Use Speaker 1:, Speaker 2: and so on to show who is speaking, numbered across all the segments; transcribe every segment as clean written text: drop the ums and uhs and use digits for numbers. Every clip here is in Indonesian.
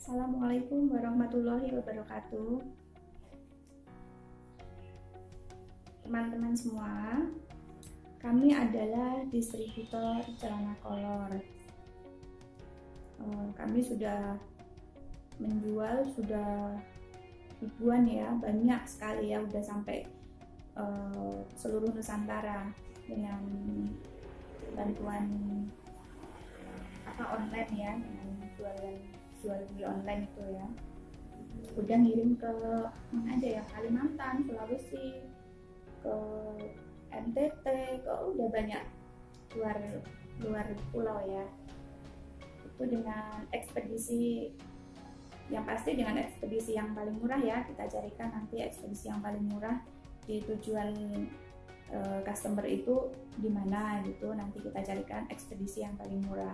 Speaker 1: Assalamualaikum warahmatullahi wabarakatuh. Teman-teman semua, kami adalah distributor celana kolor. Kami sudah menjual ribuan ya, banyak sekali ya, udah sampai seluruh Nusantara dengan bantuan online ya, dengan jual beli online itu ya. Udah ngirim ke mana aja ya, Kalimantan, Sulawesi, ke NTT, ke udah banyak luar pulau ya. Itu dengan ekspedisi, yang pasti dengan ekspedisi yang paling murah ya. Kita carikan nanti ekspedisi yang paling murah di tujuan customer itu di mana gitu. Nanti kita carikan ekspedisi yang paling murah.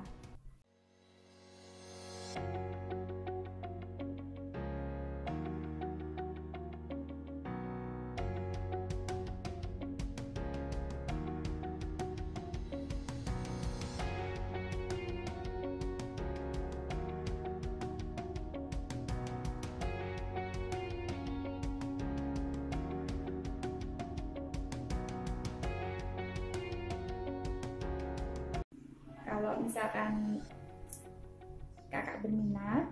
Speaker 1: Kalau misalkan kakak berminat,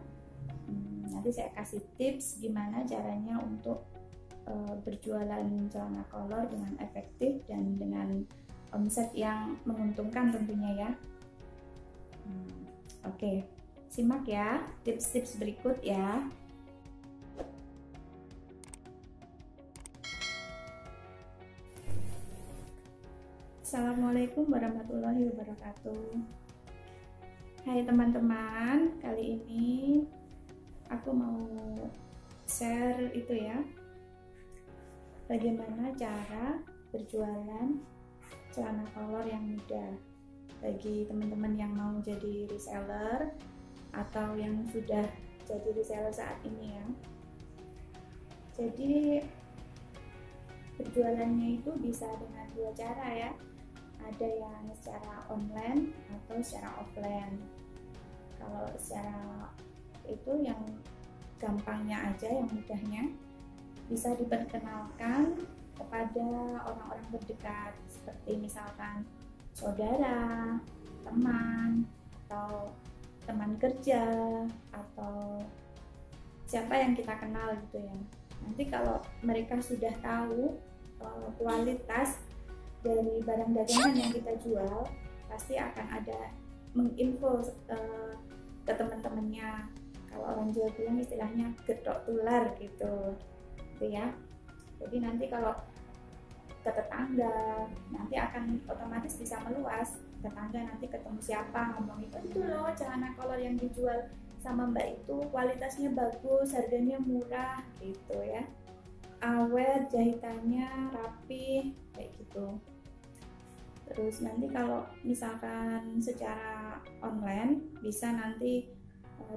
Speaker 1: nanti saya kasih tips gimana caranya untuk berjualan celana kolor dengan efektif dan dengan omset yang menguntungkan tentunya ya. Oke, simak ya tips-tips berikut ya. Assalamualaikum warahmatullahi wabarakatuh. Hai teman-teman, kali ini aku mau share itu ya, bagaimana cara berjualan celana kolor yang mudah bagi teman-teman yang mau jadi reseller atau yang sudah jadi reseller saat ini ya. Jadi berjualannya itu bisa dengan dua cara ya. Ada yang secara online atau secara offline. Kalau secara itu yang gampangnya aja, yang mudahnya, bisa diperkenalkan kepada orang-orang terdekat, seperti misalkan saudara, teman, atau teman kerja, atau siapa yang kita kenal gitu ya. Nanti kalau mereka sudah tahu kualitas dari barang dagangan yang kita jual, pasti akan ada menginfo ke teman-temannya. Kalau orang Jawa bilang istilahnya gedok tular gitu ya. Jadi nanti kalau ke tetangga, nanti akan otomatis bisa meluas. Tetangga nanti ketemu siapa ngomong itu loh celana kolor yang dijual sama mbak itu kualitasnya bagus, harganya murah gitu ya, awet, jahitannya rapi kayak gitu. Terus nanti kalau misalkan secara online bisa nanti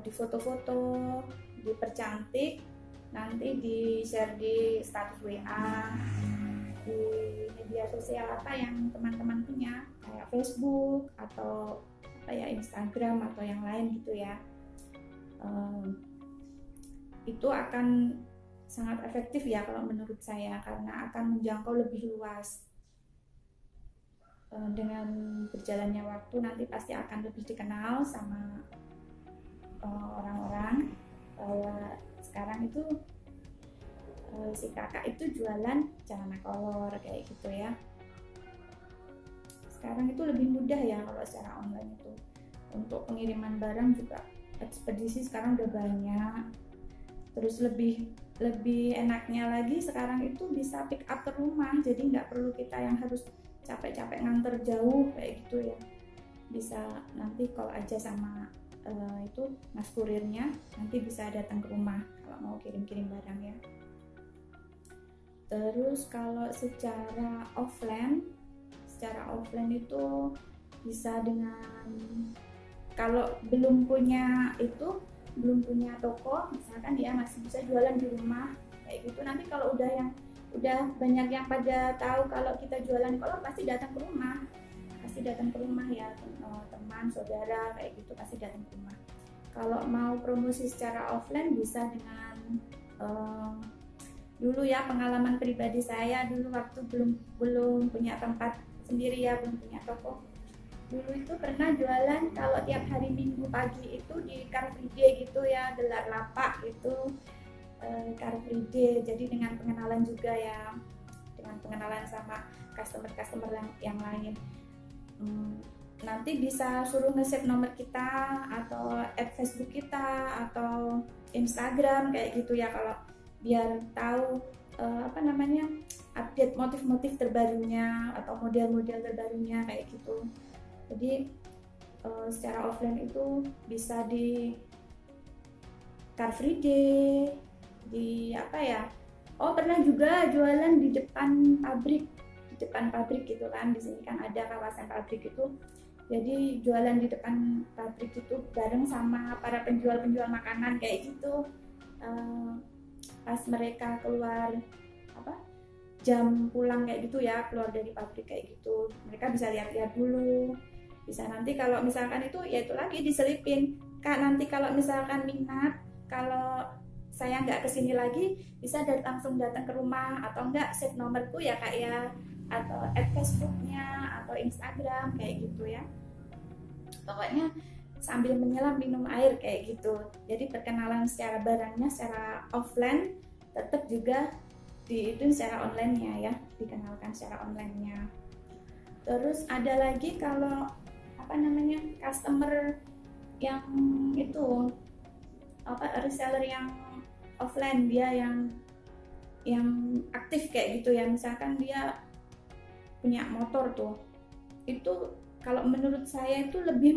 Speaker 1: di foto-foto, dipercantik, nanti di share di status WA, di media sosial apa yang teman-teman punya, kayak Facebook atau apa ya, Instagram atau yang lain gitu ya. Itu akan sangat efektif ya kalau menurut saya, karena akan menjangkau lebih luas. Dengan berjalannya waktu nanti pasti akan lebih dikenal sama orang-orang bahwa sekarang itu si kakak itu jualan celana kolor kayak gitu ya. Sekarang itu lebih mudah ya kalau secara online itu. Untuk pengiriman barang juga ekspedisi sekarang udah banyak. Terus lebih enaknya lagi sekarang itu bisa pick up ke rumah, jadi nggak perlu kita yang harus capek-capek nganter jauh kayak gitu ya. Bisa nanti call aja sama itu mas kurirnya, nanti bisa datang ke rumah kalau mau kirim-kirim barang ya. Terus kalau secara offline itu bisa dengan, kalau belum punya toko misalkan ya, masih bisa jualan di rumah kayak gitu. Nanti kalau udah banyak yang pada tahu kalau kita jualan kolor, pasti datang ke rumah ya, teman saudara kayak gitu pasti datang ke rumah. Kalau mau promosi secara offline bisa dengan dulu ya, pengalaman pribadi saya dulu waktu belum punya tempat sendiri ya, belum punya toko. Dulu itu pernah jualan kalau tiap hari Minggu pagi itu di Car Free Day gitu ya, gelar lapak itu Car Free Day. Jadi dengan pengenalan juga ya, dengan pengenalan sama customer yang lain. Nanti bisa suruh nge-save nomor kita atau add Facebook kita atau Instagram kayak gitu ya, kalau biar tahu update motif-motif terbarunya atau model-model terbarunya kayak gitu. Jadi secara offline itu bisa di Car Free Day, di pernah juga jualan di depan pabrik gitu kan. Di sini kan ada kawasan pabrik itu, jadi jualan di depan pabrik itu bareng sama para penjual makanan kayak gitu. Pas mereka keluar jam pulang kayak gitu ya, keluar dari pabrik kayak gitu, mereka bisa lihat-lihat dulu, bisa nanti kalau misalkan itu ya itu lagi diselipin Kak, nanti kalau misalkan minat, kalau saya nggak kesini lagi bisa langsung datang ke rumah, atau enggak save nomorku ya Kak ya, atau add Facebooknya atau Instagram kayak gitu ya. Pokoknya sambil menyelam minum air kayak gitu. Jadi perkenalan secara barangnya secara offline, tetap juga itu secara online-nya ya, dikenalkan secara online-nya. Terus ada lagi kalau customer yang itu reseller yang offline, dia yang aktif kayak gitu ya. Misalkan dia punya motor tuh, itu kalau menurut saya itu lebih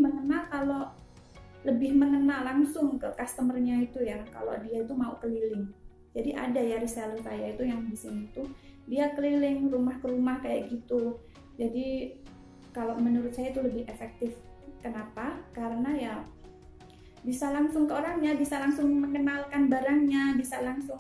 Speaker 1: mengenal langsung ke customernya itu ya, kalau dia itu mau keliling. Jadi ada ya reseller saya itu yang di sini tuh dia keliling rumah ke rumah kayak gitu. Jadi kalau menurut saya itu lebih efektif. Kenapa? Karena ya bisa langsung ke orangnya, bisa langsung mengenalkan barangnya, bisa langsung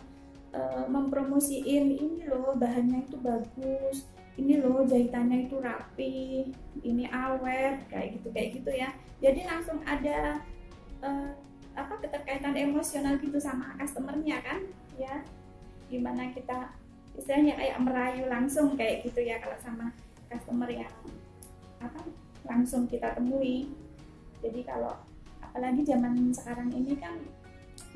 Speaker 1: mempromosiin, ini loh bahannya itu bagus, ini loh jahitannya itu rapi, ini awet, kayak gitu ya. Jadi langsung ada keterkaitan emosional gitu sama customernya kan ya, gimana kita istilahnya kayak merayu langsung kayak gitu ya kalau sama customer yang langsung kita temui. Jadi kalau apalagi zaman sekarang ini kan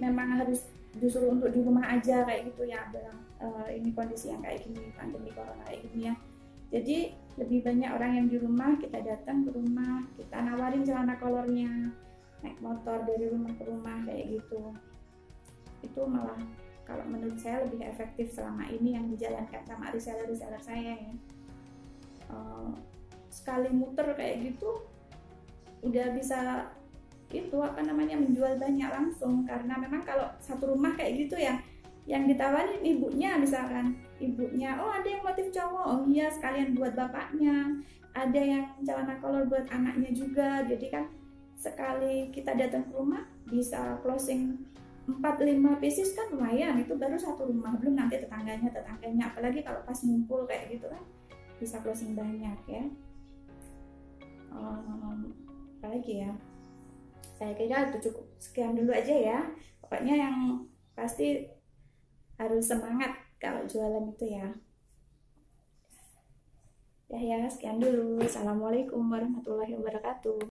Speaker 1: memang harus justru untuk di rumah aja kayak gitu ya, ini kondisi yang kayak gini, pandemi corona kayak gini ya. Jadi lebih banyak orang yang di rumah, kita datang ke rumah, kita nawarin celana kolornya, naik motor dari rumah ke rumah kayak gitu. Itu malah kalau menurut saya lebih efektif selama ini yang dijalankan sama reseller saya ya. Sekali muter kayak gitu udah bisa itu menjual banyak langsung, karena memang kalau satu rumah kayak gitu ya, yang ditawarin ibunya, misalkan ibunya oh ada yang motif cowok, oh iya sekalian buat bapaknya, ada yang celana kolor buat anaknya juga. Jadi kan sekali kita datang ke rumah bisa closing 4-5 pieces kan lumayan, itu baru satu rumah, belum nanti tetangganya, apalagi kalau pas ngumpul kayak gitu kan bisa closing banyak ya. Apalagi ya, saya kira itu cukup sekian dulu aja ya. Pokoknya yang pasti harus semangat kalau jualan itu ya. Ya sekian dulu. Assalamualaikum warahmatullahi wabarakatuh.